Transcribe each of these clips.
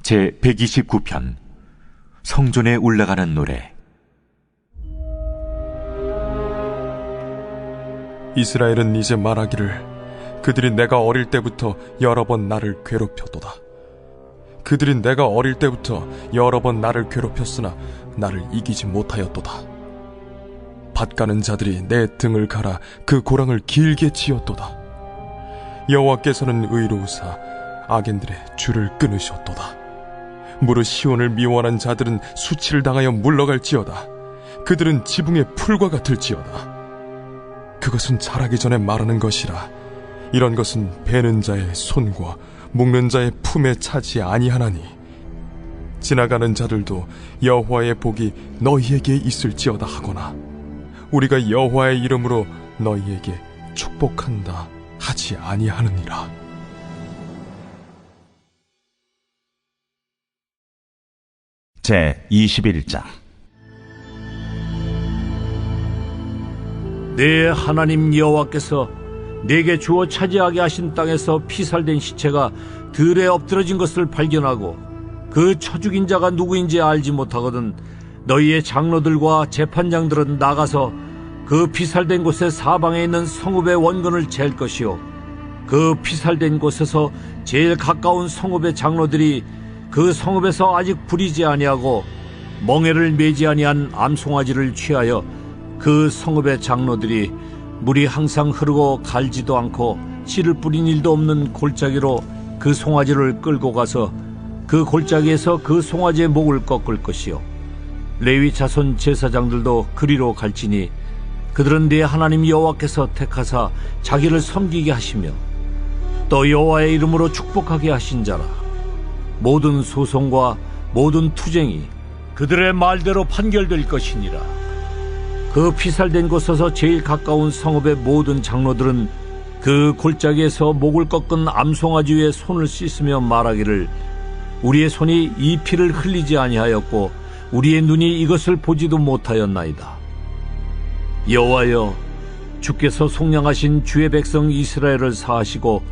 제129편 성전에 올라가는 노래. 이스라엘은 이제 말하기를 그들이 내가 어릴 때부터 여러 번 나를 괴롭혔도다. 그들이 내가 어릴 때부터 여러 번 나를 괴롭혔으나 나를 이기지 못하였도다. 밭가는 자들이 내 등을 갈아 그 고랑을 길게 치었도다. 여호와께서는 의로우사 악인들의 줄을 끊으셨도다. 무릇 시온을 미워하는 자들은 수치를 당하여 물러갈지어다. 그들은 지붕의 풀과 같을지어다. 그것은 자라기 전에 말하는 것이라. 이런 것은 베는 자의 손과 묶는 자의 품에 차지 아니하나니 지나가는 자들도 여호와의 복이 너희에게 있을지어다 하거나 우리가 여호와의 이름으로 너희에게 축복한다 하지 아니하느니라. 제21장. 내 하나님 여호와께서 내게 주어 차지하게 하신 땅에서 피살된 시체가 들에 엎드러진 것을 발견하고 그 쳐 죽인 자가 누구인지 알지 못하거든 너희의 장로들과 재판장들은 나가서 그 피살된 곳의 사방에 있는 성읍의 원근을 잴 것이요 그 피살된 곳에서 제일 가까운 성읍의 장로들이 그 성읍에서 아직 부리지 아니하고 멍에를 매지 아니한 암송아지를 취하여 그 성읍의 장로들이 물이 항상 흐르고 갈지도 않고 씨를 뿌린 일도 없는 골짜기로 그 송아지를 끌고 가서 그 골짜기에서 그 송아지의 목을 꺾을 것이요 레위 자손 제사장들도 그리로 갈지니 그들은 네 하나님 여호와께서 택하사 자기를 섬기게 하시며 또 여호와의 이름으로 축복하게 하신 자라. 모든 소송과 모든 투쟁이 그들의 말대로 판결될 것이니라. 그 피살된 곳에서 제일 가까운 성읍의 모든 장로들은 그 골짜기에서 목을 꺾은 암송아지 위에 손을 씻으며 말하기를 우리의 손이 이 피를 흘리지 아니하였고 우리의 눈이 이것을 보지도 못하였나이다. 여호와여, 주께서 속량하신 주의 백성 이스라엘을 사하시고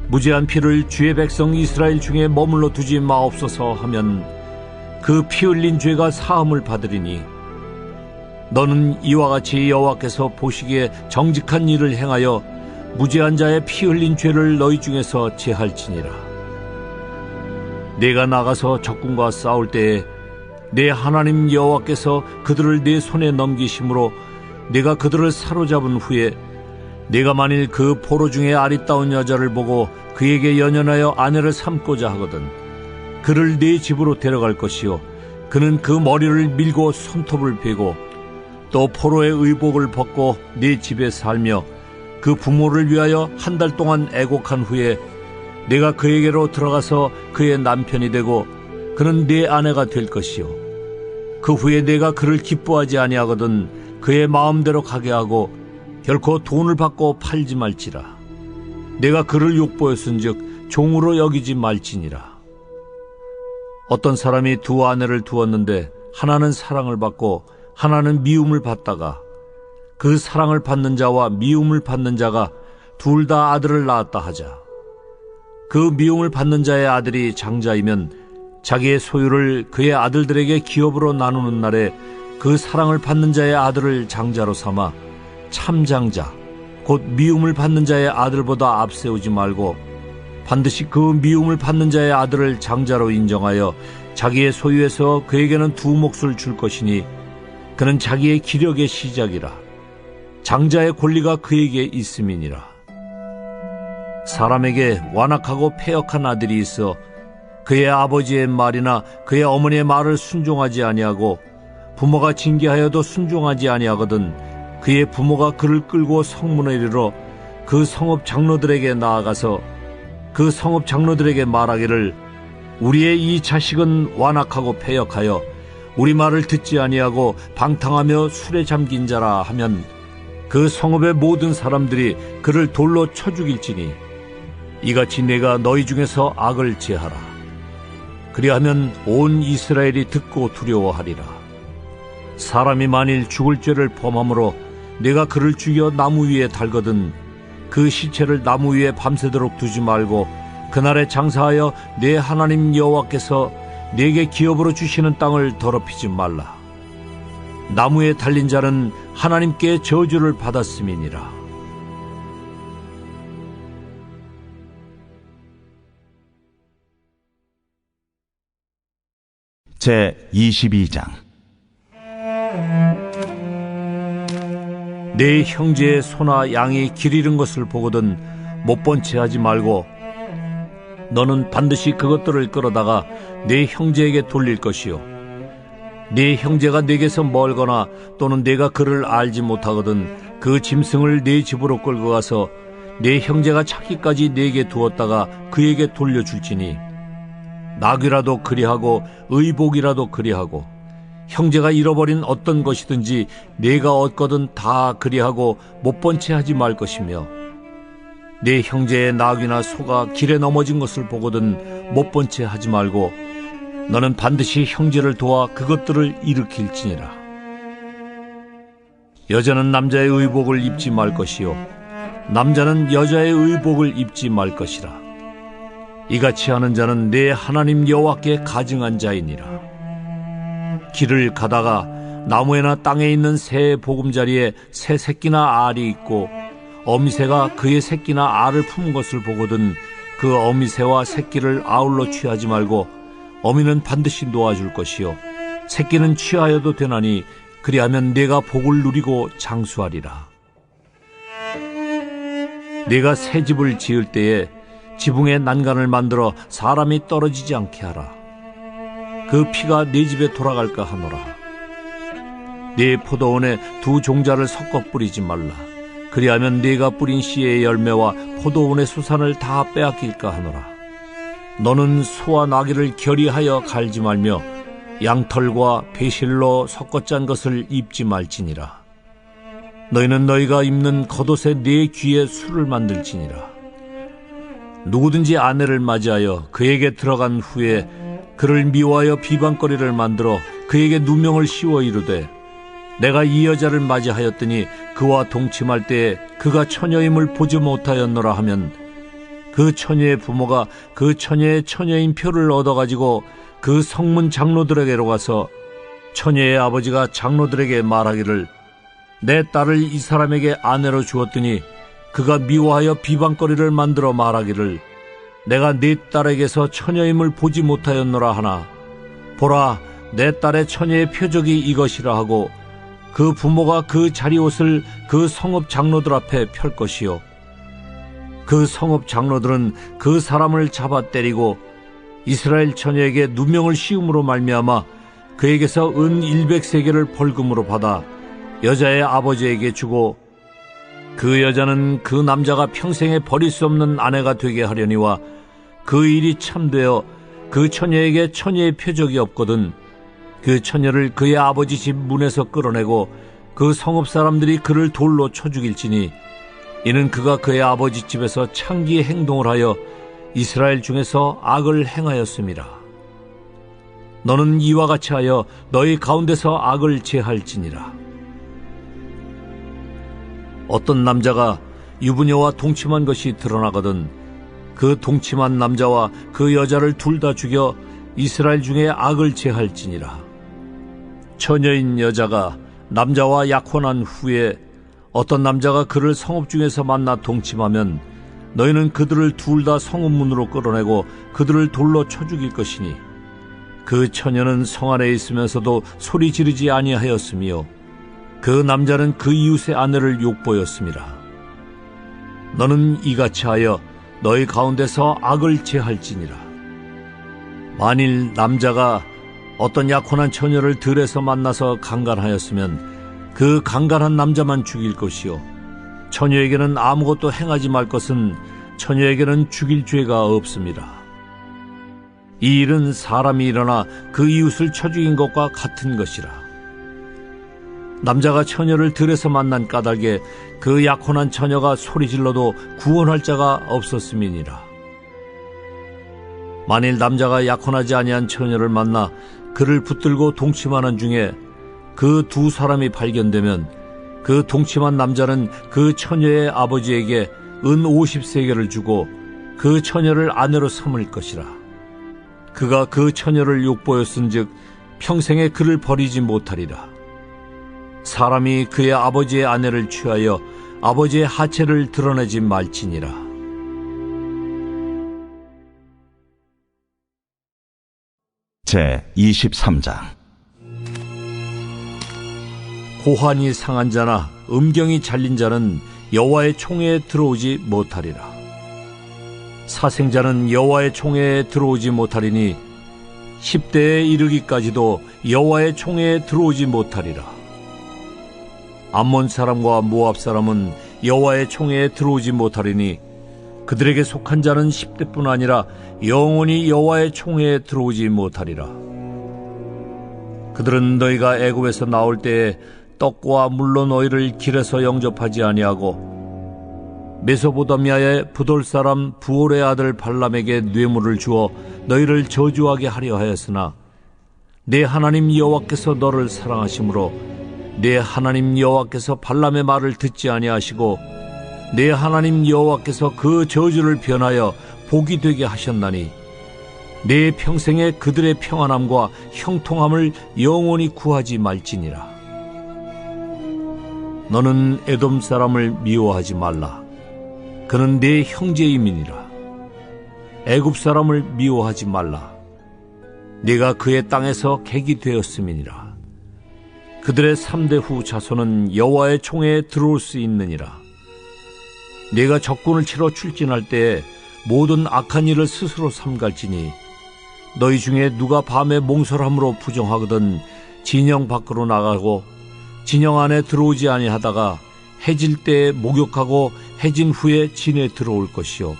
무죄한 피를 주의 백성 이스라엘 중에 머물러 두지 마옵소서 하면 그 피 흘린 죄가 사함을 받으리니 너는 이와 같이 여호와께서 보시기에 정직한 일을 행하여 무죄한 자의 피 흘린 죄를 너희 중에서 제할지니라. 내가 나가서 적군과 싸울 때에 내 하나님 여호와께서 그들을 내 손에 넘기심으로 내가 그들을 사로잡은 후에 내가 만일 그 포로 중에 아리따운 여자를 보고 그에게 연연하여 아내를 삼고자 하거든 그를 네 집으로 데려갈 것이요 그는 그 머리를 밀고 손톱을 베고 또 포로의 의복을 벗고 네 집에 살며 그 부모를 위하여 한 달 동안 애곡한 후에 내가 그에게로 들어가서 그의 남편이 되고 그는 네 아내가 될 것이요 그 후에 내가 그를 기뻐하지 아니하거든 그의 마음대로 가게 하고 결코 돈을 받고 팔지 말지라. 내가 그를 욕보였은즉 종으로 여기지 말지니라. 어떤 사람이 두 아내를 두었는데 하나는 사랑을 받고 하나는 미움을 받다가 그 사랑을 받는 자와 미움을 받는 자가 둘 다 아들을 낳았다 하자. 그 미움을 받는 자의 아들이 장자이면 자기의 소유를 그의 아들들에게 기업으로 나누는 날에 그 사랑을 받는 자의 아들을 장자로 삼아 참장자 곧 미움을 받는 자의 아들보다 앞세우지 말고 반드시 그 미움을 받는 자의 아들을 장자로 인정하여 자기의 소유에서 그에게는 두 몫을 줄 것이니 그는 자기의 기력의 시작이라. 장자의 권리가 그에게 있음이니라. 사람에게 완악하고 패역한 아들이 있어 그의 아버지의 말이나 그의 어머니의 말을 순종하지 아니하고 부모가 징계하여도 순종하지 아니하거든 그의 부모가 그를 끌고 성문에 이르러 그 성읍 장로들에게 나아가서 그 성읍 장로들에게 말하기를 우리의 이 자식은 완악하고 패역하여 우리 말을 듣지 아니하고 방탕하며 술에 잠긴 자라 하면 그 성읍의 모든 사람들이 그를 돌로 쳐 죽일지니 이같이 내가 너희 중에서 악을 제하라. 그리하면 온 이스라엘이 듣고 두려워하리라. 사람이 만일 죽을 죄를 범함으로 내가 그를 죽여 나무 위에 달거든 그 시체를 나무 위에 밤새도록 두지 말고 그날에 장사하여 내 하나님 여호와께서 내게 기업으로 주시는 땅을 더럽히지 말라. 나무에 달린 자는 하나님께 저주를 받았음이니라. 제 22장. 내 형제의 소나 양이 길 잃은 것을 보거든 못 본 채 하지 말고 너는 반드시 그것들을 끌어다가 내 형제에게 돌릴 것이요, 내 형제가 내게서 멀거나 또는 내가 그를 알지 못하거든 그 짐승을 내 집으로 끌고 가서 내 형제가 찾기까지 내게 두었다가 그에게 돌려줄지니, 나귀라도 그리하고 의복이라도 그리하고 형제가 잃어버린 어떤 것이든지 내가 얻거든 다 그리하고 못 본 채 하지 말 것이며, 내 형제의 나귀나 소가 길에 넘어진 것을 보거든 못 본 채 하지 말고 너는 반드시 형제를 도와 그것들을 일으킬지니라. 여자는 남자의 의복을 입지 말 것이요, 남자는 여자의 의복을 입지 말 것이라. 이같이 하는 자는 내 하나님 여호와께 가증한 자이니라. 길을 가다가 나무에나 땅에 있는 새 보금자리에 새 새끼나 알이 있고 어미새가 그의 새끼나 알을 품은 것을 보거든 그 어미새와 새끼를 아울러 취하지 말고 어미는 반드시 놓아줄 것이요, 새끼는 취하여도 되나니 그리하면 내가 복을 누리고 장수하리라. 내가 새 집을 지을 때에 지붕에 난간을 만들어 사람이 떨어지지 않게 하라. 그 피가 내 집에 돌아갈까 하노라. 내 포도원에 두 종자를 섞어 뿌리지 말라. 그리하면 네가 뿌린 씨의 열매와 포도원의 수산을 다 빼앗길까 하노라. 너는 소와 나귀를 결의하여 갈지 말며 양털과 배실로 섞어 짠 것을 입지 말지니라. 너희는 너희가 입는 겉옷에 네 귀에 술을 만들지니라. 누구든지 아내를 맞이하여 그에게 들어간 후에 그를 미워하여 비방거리를 만들어 그에게 누명을 씌워 이르되, 내가 이 여자를 맞이하였더니 그와 동침할 때에 그가 처녀임을 보지 못하였노라 하면, 그 처녀의 부모가 그 처녀의 처녀인 표를 얻어가지고 그 성문 장로들에게로 가서 처녀의 아버지가 장로들에게 말하기를, 내 딸을 이 사람에게 아내로 주었더니 그가 미워하여 비방거리를 만들어 말하기를, 내가 네 딸에게서 처녀임을 보지 못하였노라 하나, 보라, 내 딸의 처녀의 표적이 이것이라 하고 그 부모가 그 자리옷을 그 성읍 장로들 앞에 펼 것이요, 그 성읍 장로들은 그 사람을 잡아 때리고 이스라엘 처녀에게 누명을 씌움으로 말미암아 그에게서 은 100세겔을 벌금으로 받아 여자의 아버지에게 주고, 그 여자는 그 남자가 평생에 버릴 수 없는 아내가 되게 하려니와 그 일이 참되어 그 처녀에게 처녀의 표적이 없거든 그 처녀를 그의 아버지 집 문에서 끌어내고 그 성읍 사람들이 그를 돌로 쳐 죽일지니, 이는 그가 그의 아버지 집에서 창기의 행동을 하여 이스라엘 중에서 악을 행하였음이라. 너는 이와 같이 하여 너희 가운데서 악을 제할지니라. 어떤 남자가 유부녀와 동침한 것이 드러나거든 그 동침한 남자와 그 여자를 둘 다 죽여 이스라엘 중에 악을 제할지니라. 처녀인 여자가 남자와 약혼한 후에 어떤 남자가 그를 성읍 중에서 만나 동침하면 너희는 그들을 둘 다 성읍 문으로 끌어내고 그들을 돌로 쳐 죽일 것이니, 그 처녀는 성 안에 있으면서도 소리 지르지 아니하였으며 그 남자는 그 이웃의 아내를 욕보였음이라. 너는 이같이 하여 너희 가운데서 악을 제할지니라. 만일 남자가 어떤 약혼한 처녀를 들에서 만나서 강간하였으면 그 강간한 남자만 죽일 것이요, 처녀에게는 아무것도 행하지 말 것은 처녀에게는 죽일 죄가 없습니다. 이 일은 사람이 일어나 그 이웃을 쳐 죽인 것과 같은 것이라. 남자가 처녀를 들에서 만난 까닭에 그 약혼한 처녀가 소리질러도 구원할 자가 없었음이니라. 만일 남자가 약혼하지 아니한 처녀를 만나 그를 붙들고 동침하는 중에 그 두 사람이 발견되면 그 동침한 남자는 그 처녀의 아버지에게 은 50세겔을 주고 그 처녀를 아내로 삼을 것이라. 그가 그 처녀를 욕보였은즉 평생에 그를 버리지 못하리라. 사람이 그의 아버지의 아내를 취하여 아버지의 하체를 드러내지 말지니라. 제 23장. 고환이 상한 자나 음경이 잘린 자는 여호와의 총회에 들어오지 못하리라. 사생자는 여호와의 총회에 들어오지 못하리니 10대에 이르기까지도 여호와의 총회에 들어오지 못하리라. 암몬 사람과 모압 사람은 여호와의 총회에 들어오지 못하리니 그들에게 속한 자는 10대뿐 아니라 영원히 여호와의 총회에 들어오지 못하리라. 그들은 너희가 애굽에서 나올 때에 떡과 물로 너희를 길에서 영접하지 아니하고 메소포타미아의 부돌 사람 부올의 아들 발람에게 뇌물을 주어 너희를 저주하게 하려 하였으나 내 하나님 여호와께서 너를 사랑하심으로 내 하나님 여호와께서 발람의 말을 듣지 아니하시고 내 하나님 여호와께서 그 저주를 변하여 복이 되게 하셨나니 내 평생에 그들의 평안함과 형통함을 영원히 구하지 말지니라. 너는 에돔 사람을 미워하지 말라. 그는 내 형제임이니라. 애굽 사람을 미워하지 말라. 네가 그의 땅에서 객이 되었음이니라. 그들의 3대 후 자손은 여호와의 총회에 들어올 수 있느니라. 네가 적군을 치러 출진할 때에 모든 악한 일을 스스로 삼갈지니 너희 중에 누가 밤에 몽설함으로 부정하거든 진영 밖으로 나가고 진영 안에 들어오지 아니하다가 해질 때에 목욕하고 해진 후에 진에 들어올 것이요.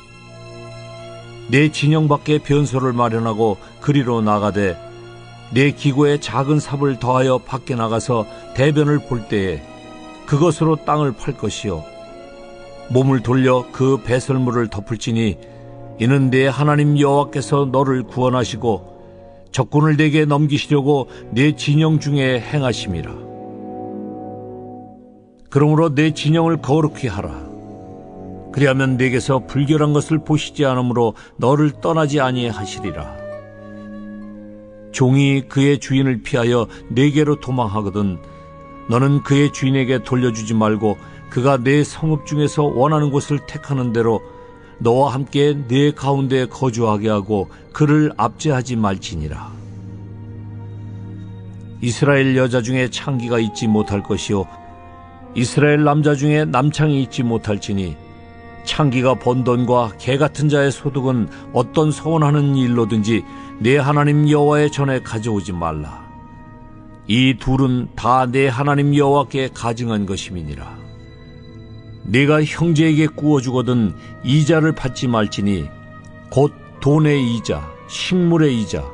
내 진영 밖에 변소를 마련하고 그리로 나가되 내 기고에 작은 삽을 더하여 밖에 나가서 대변을 볼 때에 그것으로 땅을 팔 것이요. 몸을 돌려 그 배설물을 덮을지니 이는 내 하나님 여호와께서 너를 구원하시고 적군을 내게 넘기시려고 내 진영 중에 행하심이라. 그러므로 내 진영을 거룩히 하라. 그리하면 내게서 불결한 것을 보시지 않으므로 너를 떠나지 아니하시리라. 종이 그의 주인을 피하여 내게로 도망하거든 너는 그의 주인에게 돌려주지 말고 그가 내 성읍 중에서 원하는 곳을 택하는 대로 너와 함께 내 가운데 거주하게 하고 그를 압제하지 말지니라. 이스라엘 여자 중에 창기가 있지 못할 것이요 이스라엘 남자 중에 남창이 있지 못할지니 창기가 번 돈과 개 같은 자의 소득은 어떤 서원하는 일로든지 내 하나님 여호와의 전에 가져오지 말라. 이 둘은 다 내 하나님 여호와께 가증한 것임이니라. 네가 형제에게 구워주거든 이자를 받지 말지니 곧 돈의 이자, 식물의 이자,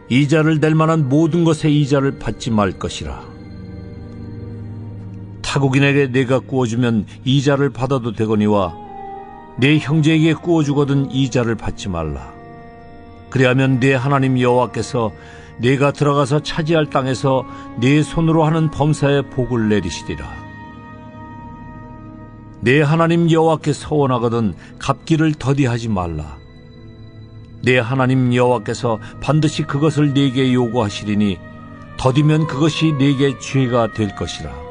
이자를 낼 만한 모든 것의 이자를 받지 말 것이라. 타국인에게 네가 구워주면 이자를 받아도 되거니와 내 형제에게 구워주거든 이자를 받지 말라. 그리하면 네 하나님 여호와께서 네가 들어가서 차지할 땅에서 네 손으로 하는 범사에 복을 내리시리라. 내 하나님 여호와께 서원하거든 갚기를 더디하지 말라. 내 하나님 여호와께서 반드시 그것을 네게 요구하시리니 더디면 그것이 네게 죄가 될 것이라.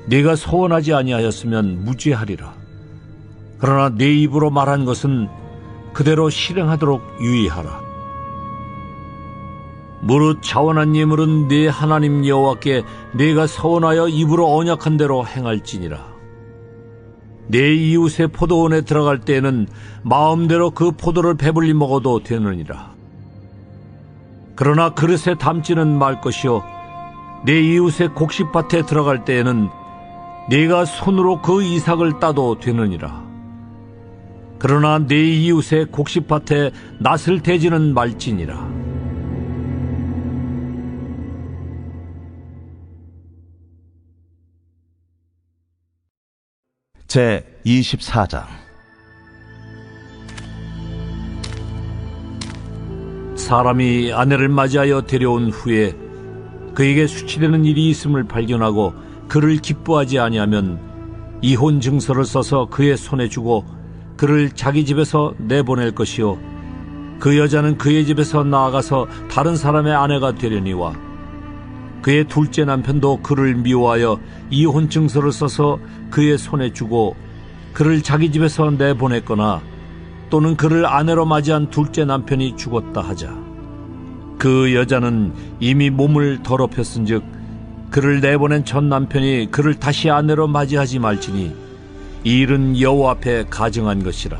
네가 서원하지 아니하였으면 무죄하리라. 그러나 내 입으로 말한 것은 그대로 실행하도록 유의하라. 무릇 자원한 예물은 네 하나님 여호와께 네가 서원하여 입으로 언약한 대로 행할지니라. 내 이웃의 포도원에 들어갈 때에는 마음대로 그 포도를 배불리 먹어도 되느니라. 그러나 그릇에 담지는 말 것이요 내 이웃의 곡식밭에 들어갈 때에는 네가 손으로 그 이삭을 따도 되느니라. 그러나 내 이웃의 곡식밭에 낫을 대지는 말지니라. 제 24장. 사람이 아내를 맞이하여 데려온 후에 그에게 수치되는 일이 있음을 발견하고 그를 기뻐하지 아니하면 이혼 증서를 써서 그의 손에 주고 그를 자기 집에서 내보낼 것이요 그 여자는 그의 집에서 나아가서 다른 사람의 아내가 되려니와 그의 둘째 남편도 그를 미워하여 이혼 증서를 써서 그의 손에 주고 그를 자기 집에서 내보냈거나 또는 그를 아내로 맞이한 둘째 남편이 죽었다 하자 그 여자는 이미 몸을 더럽혔은즉 그를 내보낸 첫 남편이 그를 다시 아내로 맞이하지 말지니 이 일은 여호와 앞에 가증한 것이라.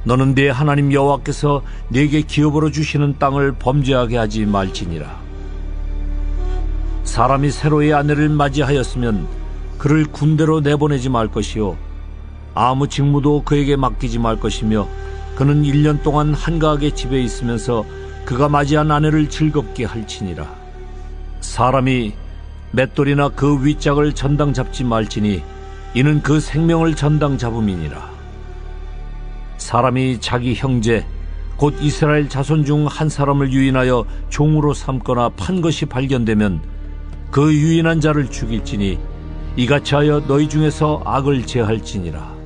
너는 네 하나님 여호와께서 네게 기업으로 주시는 땅을 범죄하게 하지 말지니라. 사람이 새로이 아내를 맞이하였으면 그를 군대로 내보내지 말 것이요 아무 직무도 그에게 맡기지 말 것이며 그는 1년 동안 한가하게 집에 있으면서 그가 맞이한 아내를 즐겁게 할지니라. 사람이 맷돌이나 그 윗짝을 전당 잡지 말지니 이는 그 생명을 전당 잡음이니라. 사람이 자기 형제 곧 이스라엘 자손 중 한 사람을 유인하여 종으로 삼거나 판 것이 발견되면 그 유인한 자를 죽일지니 이같이 하여 너희 중에서 악을 제할지니라.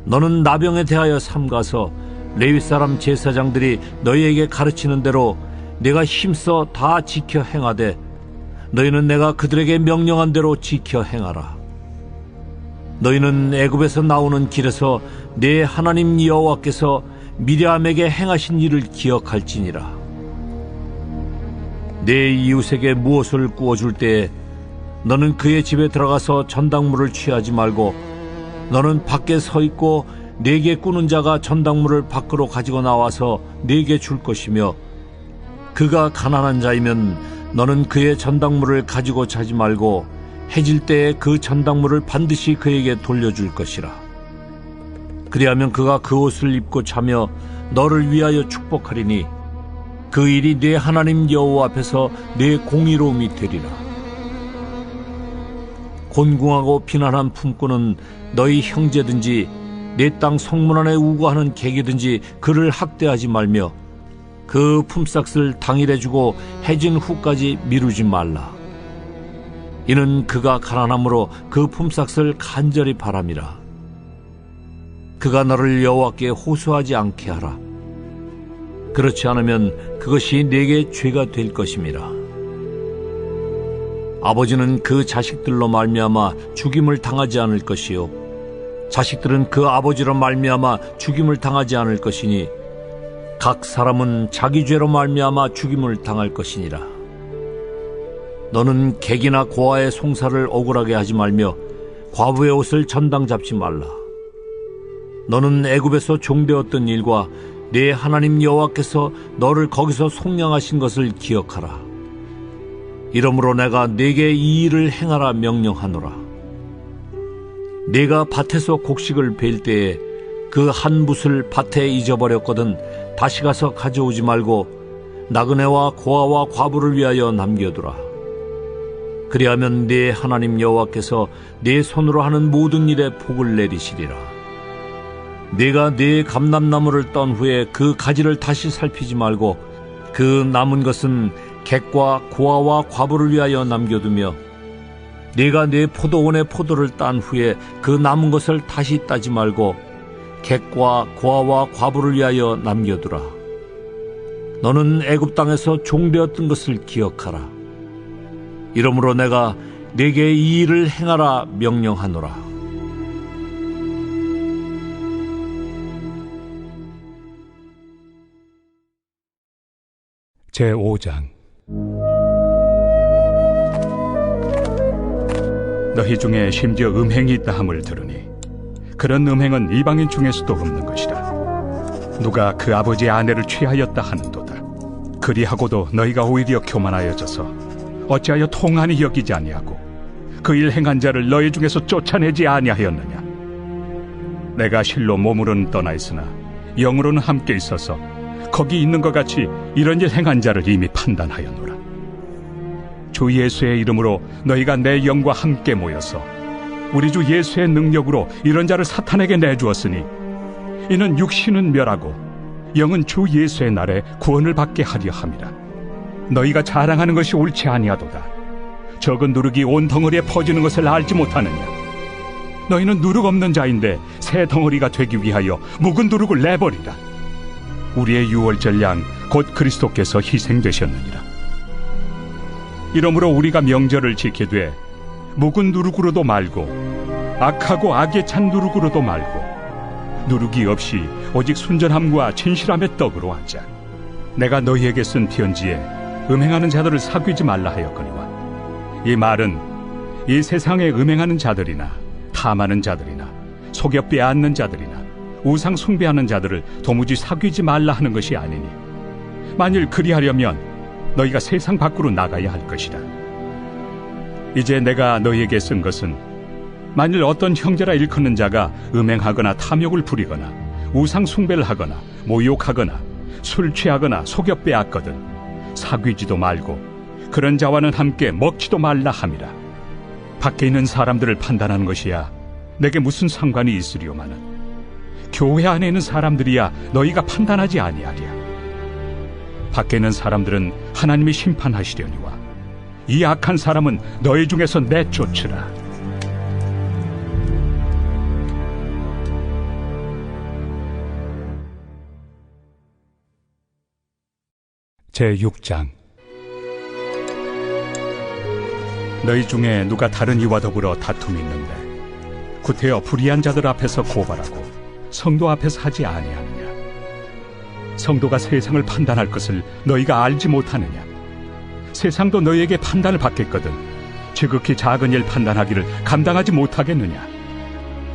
너는 나병에 대하여 삼가서 레위 사람 제사장들이 너희에게 가르치는 대로 내가 힘써 다 지켜 행하되 너희는 내가 그들에게 명령한 대로 지켜 행하라. 너희는 애굽에서 나오는 길에서 내 하나님 여호와께서 미리암에게 행하신 일을 기억할지니라. 내 이웃에게 무엇을 구워줄 때에 너는 그의 집에 들어가서 전당물을 취하지 말고 너는 밖에 서 있고 네게 꾸는 자가 전당물을 밖으로 가지고 나와서 네게 줄 것이며 그가 가난한 자이면 너는 그의 전당물을 가지고 자지 말고 해질 때에 그 전당물을 반드시 그에게 돌려줄 것이라. 그리하면 그가 그 옷을 입고 자며 너를 위하여 축복하리니 그 일이 네 하나님 여호와 앞에서 네 공의로움이 되리라. 곤궁하고 비난한 품꾼은 너희 형제든지 내 땅 성문 안에 우거하는 객이든지 그를 학대하지 말며 그 품삯을 당일에 주고 해진 후까지 미루지 말라. 이는 그가 가난함으로 그 품삯을 간절히 바람이라. 그가 너를 여호와께 호소하지 않게 하라. 그렇지 않으면 그것이 네게 죄가 될 것임이라. 아버지는 그 자식들로 말미암아 죽임을 당하지 않을 것이요 자식들은 그 아버지로 말미암아 죽임을 당하지 않을 것이니 각 사람은 자기 죄로 말미암아 죽임을 당할 것이니라. 너는 객이나 고아의 송사를 억울하게 하지 말며 과부의 옷을 전당 잡지 말라. 너는 애굽에서 종되었던 일과 네 하나님 여호와께서 너를 거기서 속량하신 것을 기억하라. 이러므로 내가 네게 이 일을 행하라 명령하노라. 네가 밭에서 곡식을 벨 때에 그 한 붓을 밭에 잊어버렸거든 다시 가서 가져오지 말고 나그네와 고아와 과부를 위하여 남겨두라. 그리하면 네 하나님 여호와께서 네 손으로 하는 모든 일에 복을 내리시리라. 네가 네 감람나무를 떤 후에 그 가지를 다시 살피지 말고 그 남은 것은 객과 고아와 과부를 위하여 남겨두며 네가 네 포도원의 포도를 딴 후에 그 남은 것을 다시 따지 말고 객과 고아와 과부를 위하여 남겨두라. 너는 애굽 땅에서 종되었던 것을 기억하라. 이러므로 내가 네게 이 일을 행하라 명령하노라. 제5장. 너희 중에 심지어 음행이 있다 함을 들으니 그런 음행은 이방인 중에서도 없는 것이라. 누가 그 아버지의 아내를 취하였다 하는도다. 그리하고도 너희가 오히려 교만하여져서 어찌하여 통한이 여기지 아니하고 그 일 행한 자를 너희 중에서 쫓아내지 아니하였느냐. 내가 실로 몸으로는 떠나 있으나 영으로는 함께 있어서 거기 있는 것 같이 이런 일 행한 자를 이미 판단하였노라. 주 예수의 이름으로 너희가 내 영과 함께 모여서 우리 주 예수의 능력으로 이런 자를 사탄에게 내주었으니 이는 육신은 멸하고 영은 주 예수의 날에 구원을 받게 하려 함이라. 너희가 자랑하는 것이 옳지 아니하도다. 적은 누룩이 온 덩어리에 퍼지는 것을 알지 못하느냐. 너희는 누룩 없는 자인데 새 덩어리가 되기 위하여 묵은 누룩을 내버리라. 우리의 유월절 양 곧 그리스도께서 희생되셨느니라. 이러므로 우리가 명절을 지키되 묵은 누룩으로도 말고 악하고 악에 찬 누룩으로도 말고 누룩이 없이 오직 순전함과 진실함의 떡으로 하자. 내가 너희에게 쓴 편지에 음행하는 자들을 사귀지 말라 하였거니와 이 말은 이 세상에 음행하는 자들이나 탐하는 자들이나 속여 빼앗는 자들이나 우상 숭배하는 자들을 도무지 사귀지 말라 하는 것이 아니니 만일 그리하려면 너희가 세상 밖으로 나가야 할 것이다. 이제 내가 너희에게 쓴 것은 만일 어떤 형제라 일컫는 자가 음행하거나 탐욕을 부리거나 우상 숭배를 하거나 모욕하거나 술 취하거나 속여 빼앗거든 사귀지도 말고 그런 자와는 함께 먹지도 말라 함이라. 밖에 있는 사람들을 판단하는 것이야 내게 무슨 상관이 있으리오마는 교회 안에 있는 사람들이야 너희가 판단하지 아니하리야. 밖에 있는 사람들은 하나님이 심판하시려니와 이 악한 사람은 너희 중에서 내쫓으라. 제6장. 너희 중에 누가 다른 이와 더불어 다툼이 있는데 구태여 불의한 자들 앞에서 고발하고 성도 앞에서 하지 아니하느냐? 성도가 세상을 판단할 것을 너희가 알지 못하느냐? 세상도 너희에게 판단을 받겠거든 지극히 작은 일 판단하기를 감당하지 못하겠느냐?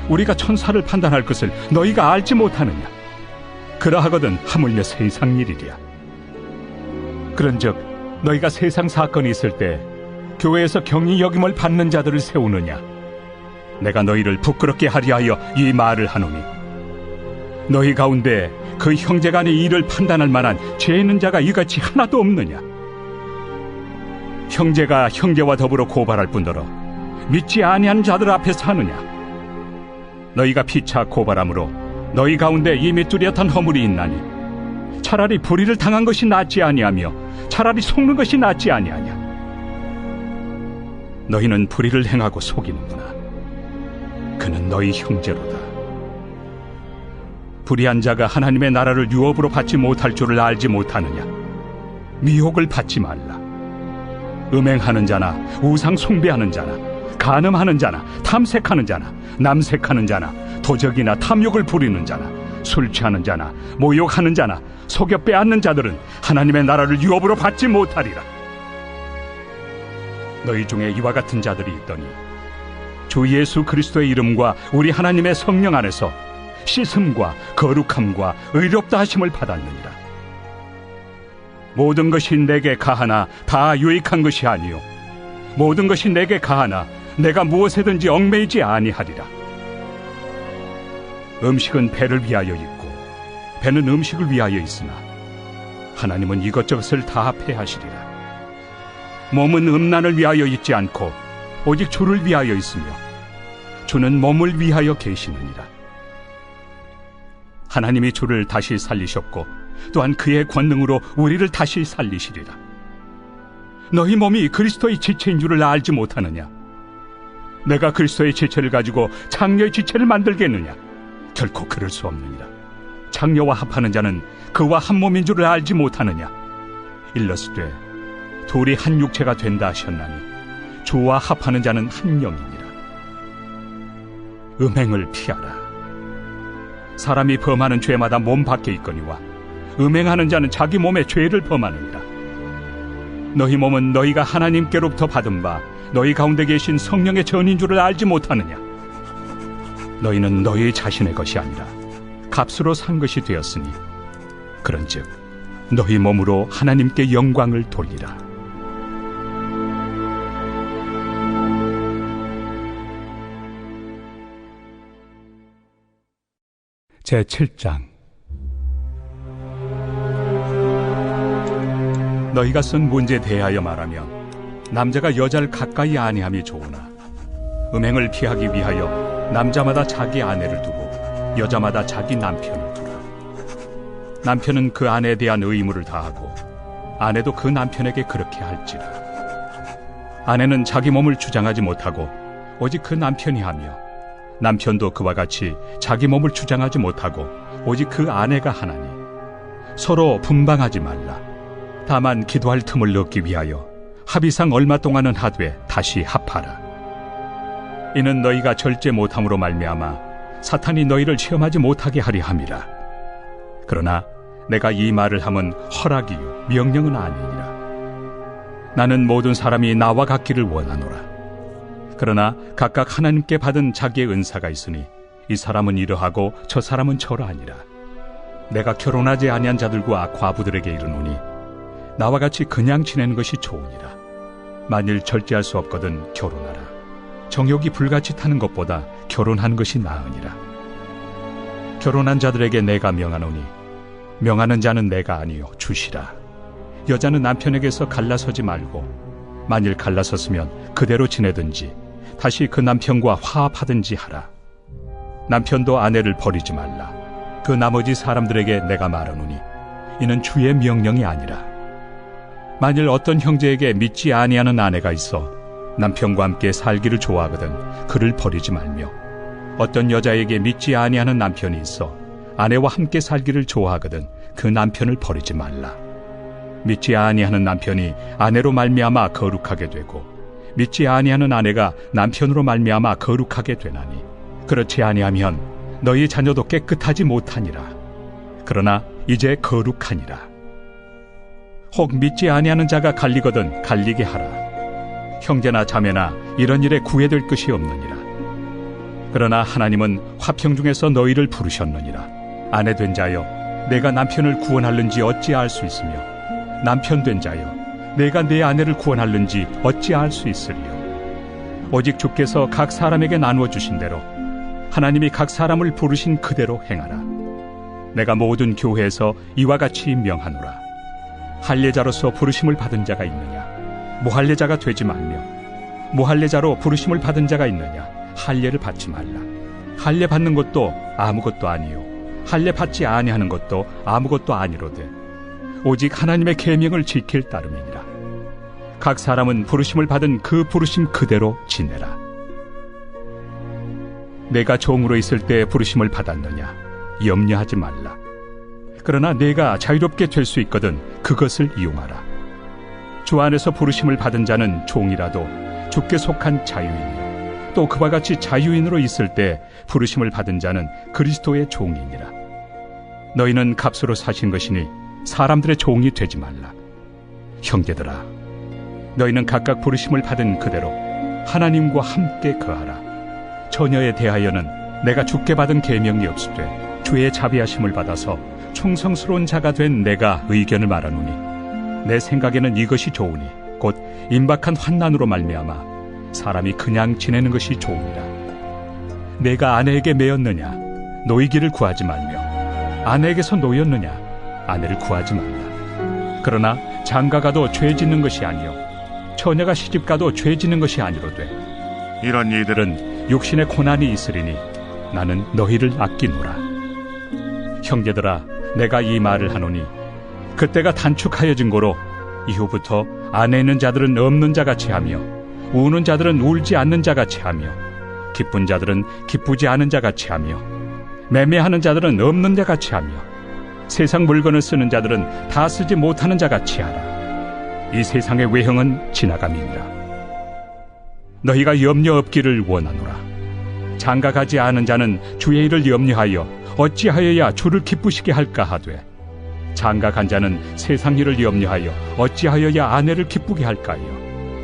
우리가 천사를 판단할 것을 너희가 알지 못하느냐? 그러하거든 하물며 세상 일이랴. 그런즉 너희가 세상 사건이 있을 때 교회에서 경히 여김을 받는 자들을 세우느냐? 내가 너희를 부끄럽게 하려 하여 이 말을 하노니 너희 가운데 그 형제간의 일을 판단할 만한 죄 있는 자가 이같이 하나도 없느냐? 형제가 형제와 더불어 고발할 뿐더러 믿지 아니한 자들 앞에서 하느냐? 너희가 피차 고발함으로 너희 가운데 이미 뚜렷한 허물이 있나니 차라리 불의를 당한 것이 낫지 아니하며 차라리 속는 것이 낫지 아니하냐? 너희는 불의를 행하고 속이는구나. 그는 너희 형제로다. 불의한 자가 하나님의 나라를 유업으로 받지 못할 줄을 알지 못하느냐? 미혹을 받지 말라. 음행하는 자나 우상 숭배하는 자나 간음하는 자나 탐색하는 자나 남색하는 자나 도적이나 탐욕을 부리는 자나 술 취하는 자나 모욕하는 자나 속여 빼앗는 자들은 하나님의 나라를 유업으로 받지 못하리라. 너희 중에 이와 같은 자들이 있더니 주 예수 그리스도의 이름과 우리 하나님의 성령 안에서 씻음과 거룩함과 의롭다 하심을 받았느니라. 모든 것이 내게 가하나 다 유익한 것이 아니요 모든 것이 내게 가하나 내가 무엇에든지 얽매이지 아니하리라. 음식은 배를 위하여 있고 배는 음식을 위하여 있으나 하나님은 이것저것을 다 패하시리라. 몸은 음란을 위하여 있지 않고 오직 주를 위하여 있으며 주는 몸을 위하여 계시느니라. 하나님이 주를 다시 살리셨고 또한 그의 권능으로 우리를 다시 살리시리라. 너희 몸이 그리스도의 지체인 줄을 알지 못하느냐? 내가 그리스도의 지체를 가지고 장녀의 지체를 만들겠느냐? 결코 그럴 수 없느니라. 장녀와 합하는 자는 그와 한 몸인 줄을 알지 못하느냐? 일러스되 둘이 한 육체가 된다 하셨나니 주와 합하는 자는 한 영이니라. 음행을 피하라. 사람이 범하는 죄마다 몸 밖에 있거니와 음행하는 자는 자기 몸에 죄를 범하느니라. 너희 몸은 너희가 하나님께로부터 받은 바 너희 가운데 계신 성령의 전인 줄을 알지 못하느냐? 너희는 너희 자신의 것이 아니라 값으로 산 것이 되었으니 그런즉 너희 몸으로 하나님께 영광을 돌리라. 제7장. 너희가 쓴 문제에 대하여 말하면 남자가 여자를 가까이 아니함이 좋으나 음행을 피하기 위하여 남자마다 자기 아내를 두고 여자마다 자기 남편을 두라. 남편은 그 아내에 대한 의무를 다하고 아내도 그 남편에게 그렇게 할지라. 아내는 자기 몸을 주장하지 못하고 오직 그 남편이 하며 남편도 그와 같이 자기 몸을 주장하지 못하고 오직 그 아내가 하나니 서로 분방하지 말라. 다만 기도할 틈을 얻기 위하여 합의상 얼마 동안은 하되 다시 합하라. 이는 너희가 절제 못함으로 말미암아 사탄이 너희를 시험하지 못하게 하려 함이라. 그러나 내가 이 말을 함은 허락이요 명령은 아니니라. 나는 모든 사람이 나와 같기를 원하노라. 그러나 각각 하나님께 받은 자기의 은사가 있으니 이 사람은 이러하고 저 사람은 저러하니라. 내가 결혼하지 아니한 자들과 과부들에게 이르노니 나와 같이 그냥 지내는 것이 좋으니라. 만일 절제할 수 없거든 결혼하라. 정욕이 불같이 타는 것보다 결혼하는 것이 나으니라. 결혼한 자들에게 내가 명하노니 명하는 자는 내가 아니요 주시라. 여자는 남편에게서 갈라서지 말고 만일 갈라섰으면 그대로 지내든지 다시 그 남편과 화합하든지 하라. 남편도 아내를 버리지 말라. 그 나머지 사람들에게 내가 말하노니 이는 주의 명령이 아니라. 만일 어떤 형제에게 믿지 아니하는 아내가 있어 남편과 함께 살기를 좋아하거든 그를 버리지 말며, 어떤 여자에게 믿지 아니하는 남편이 있어 아내와 함께 살기를 좋아하거든 그 남편을 버리지 말라. 믿지 아니하는 남편이 아내로 말미암아 거룩하게 되고 믿지 아니하는 아내가 남편으로 말미암아 거룩하게 되나니, 그렇지 아니하면 너희 자녀도 깨끗하지 못하니라. 그러나 이제 거룩하니라. 혹 믿지 아니하는 자가 갈리거든 갈리게 하라. 형제나 자매나 이런 일에 구애될 것이 없느니라. 그러나 하나님은 화평 중에서 너희를 부르셨느니라. 아내 된 자여 내가 남편을 구원할는지 어찌 알 수 있으며, 남편 된 자여 내가 내 아내를 구원할는지 어찌 알 수 있으리요. 오직 주께서 각 사람에게 나누어 주신 대로 하나님이 각 사람을 부르신 그대로 행하라. 내가 모든 교회에서 이와 같이 명하노라. 할례자로서 부르심을 받은 자가 있느냐? 무할례자가 되지 말며, 무할례자로 부르심을 받은 자가 있느냐? 할례를 받지 말라. 할례 받는 것도 아무것도 아니요 할례 받지 아니하는 것도 아무것도 아니로되 오직 하나님의 계명을 지킬 따름이니라. 각 사람은 부르심을 받은 그 부르심 그대로 지내라. 내가 종으로 있을 때 부르심을 받았느냐? 염려하지 말라. 그러나 내가 자유롭게 될 수 있거든 그것을 이용하라. 주 안에서 부르심을 받은 자는 종이라도 주께 속한 자유인이요 또 그와 같이 자유인으로 있을 때 부르심을 받은 자는 그리스도의 종이니라. 너희는 값으로 사신 것이니 사람들의 종이 되지 말라. 형제들아, 너희는 각각 부르심을 받은 그대로 하나님과 함께 거하라. 처녀에 대하여는 내가 주께 받은 계명이 없으되 주의 자비하심을 받아서 충성스러운 자가 된 내가 의견을 말하노니, 내 생각에는 이것이 좋으니 곧 임박한 환난으로 말미암아 사람이 그냥 지내는 것이 좋으니라. 내가 아내에게 매였느냐? 노이기를 구하지 말며, 아내에게서 노였느냐? 아내를 구하지 말라. 그러나 장가가도 죄 짓는 것이 아니요 처녀가 시집가도 죄 짓는 것이 아니로되 이런 이들은 육신의 고난이 있으리니 나는 너희를 아끼노라. 형제들아, 내가 이 말을 하노니 그때가 단축하여진 고로 이후부터 안에 있는 자들은 없는 자같이 하며 우는 자들은 울지 않는 자같이 하며 기쁜 자들은 기쁘지 않은 자같이 하며 매매하는 자들은 없는 자같이 하며 세상 물건을 쓰는 자들은 다 쓰지 못하는 자같이 하라. 이 세상의 외형은 지나감이니라. 너희가 염려 없기를 원하노라. 장가가지 않은 자는 주의 일을 염려하여 어찌하여야 주를 기쁘시게 할까 하되, 장가간 자는 세상 일을 염려하여 어찌하여야 아내를 기쁘게 할까요?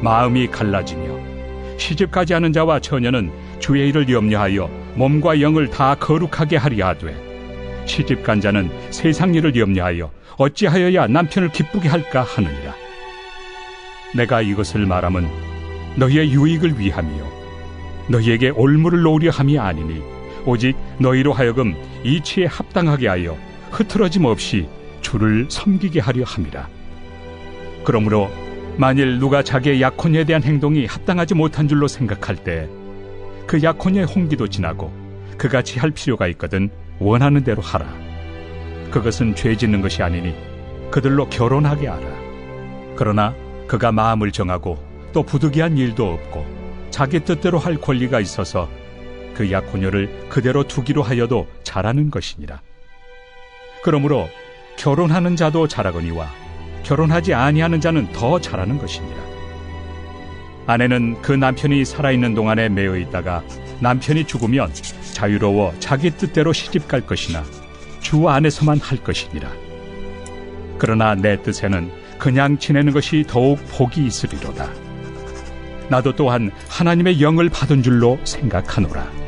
마음이 갈라지며 시집가지 않은 자와 처녀는 주의 일을 염려하여 몸과 영을 다 거룩하게 하리 하되, 시집간 자는 세상 일을 염려하여 어찌하여야 남편을 기쁘게 할까 하느니라. 내가 이것을 말함은 너희의 유익을 위함이요 너희에게 올무를 놓으려 함이 아니니 오직 너희로 하여금 이치에 합당하게 하여 흐트러짐 없이 주를 섬기게 하려 함이라. 그러므로 만일 누가 자기의 약혼에 대한 행동이 합당하지 못한 줄로 생각할 때 그 약혼의 홍기도 지나고 그같이 할 필요가 있거든 원하는 대로 하라. 그것은 죄 짓는 것이 아니니 그들로 결혼하게 하라. 그러나 그가 마음을 정하고 또 부득이한 일도 없고 자기 뜻대로 할 권리가 있어서 그 약혼녀를 그대로 두기로 하여도 잘하는 것이니라. 그러므로 결혼하는 자도 잘하거니와 결혼하지 아니하는 자는 더 잘하는 것이니라. 아내는 그 남편이 살아있는 동안에 매여 있다가 남편이 죽으면 자유로워 자기 뜻대로 시집갈 것이나 주 안에서만 할 것이니라. 그러나 내 뜻에는 그냥 지내는 것이 더욱 복이 있으리로다. 나도 또한 하나님의 영을 받은 줄로 생각하노라.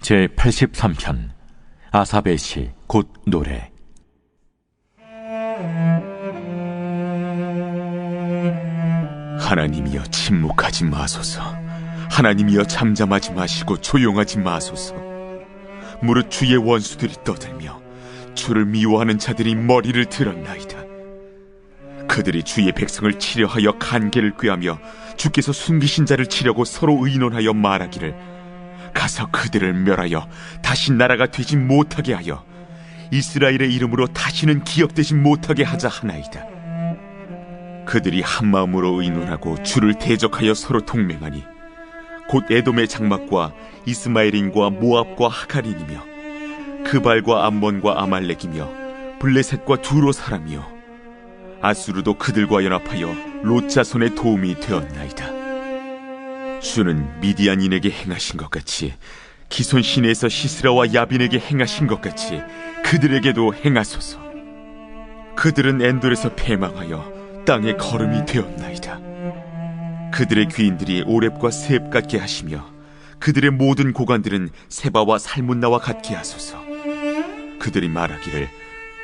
제83편 아삽의 시 곧 노래. 하나님이여 침묵하지 마소서. 하나님이여 잠잠하지 마시고 조용하지 마소서. 무릇 주의 원수들이 떠들며 주를 미워하는 자들이 머리를 들었나이다. 그들이 주의 백성을 치려하여 간계를 꾀하며 주께서 숨기신 자를 치려고 서로 의논하여 말하기를 가서 그들을 멸하여 다시 나라가 되지 못하게 하여 이스라엘의 이름으로 다시는 기억되지 못하게 하자 하나이다. 그들이 한마음으로 의논하고 주를 대적하여 서로 동맹하니 곧 에돔의 장막과 이스마엘인과 모압과 하갈인이며 그발과 암몬과 아말렉이며 블레셋과 두로 사람이요 아수르도 그들과 연합하여 롯 자손의 도움이 되었나이다. 주는 미디안인에게 행하신 것 같이 기손 시내에서 시스라와 야빈에게 행하신 것 같이 그들에게도 행하소서. 그들은 엔돌에서 패망하여 땅의 거름이 되었나이다. 그들의 귀인들이 오렙과 스앱 같게 하시며 그들의 모든 고관들은 세바와 살문나와 같게 하소서. 그들이 말하기를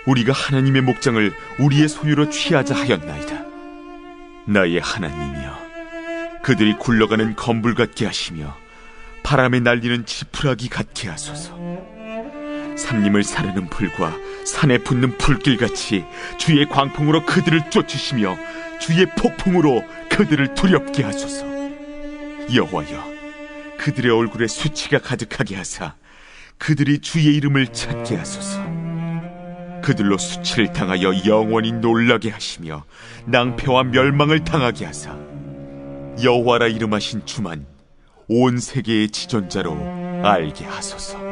우리가 하나님의 목장을 우리의 소유로 취하자 하였나이다. 나의 하나님이여, 그들이 굴러가는 건불 같게 하시며 바람에 날리는 지푸라기 같게 하소서. 삼림을 사르는 불과 산에 붙는 불길같이 주의 광풍으로 그들을 쫓으시며 주의 폭풍으로 그들을 두렵게 하소서. 여호와여, 그들의 얼굴에 수치가 가득하게 하사 그들이 주의 이름을 찾게 하소서. 그들로 수치를 당하여 영원히 놀라게 하시며 낭패와 멸망을 당하게 하사 여호와라 이름하신 주만 온 세계의 지존자로 알게 하소서.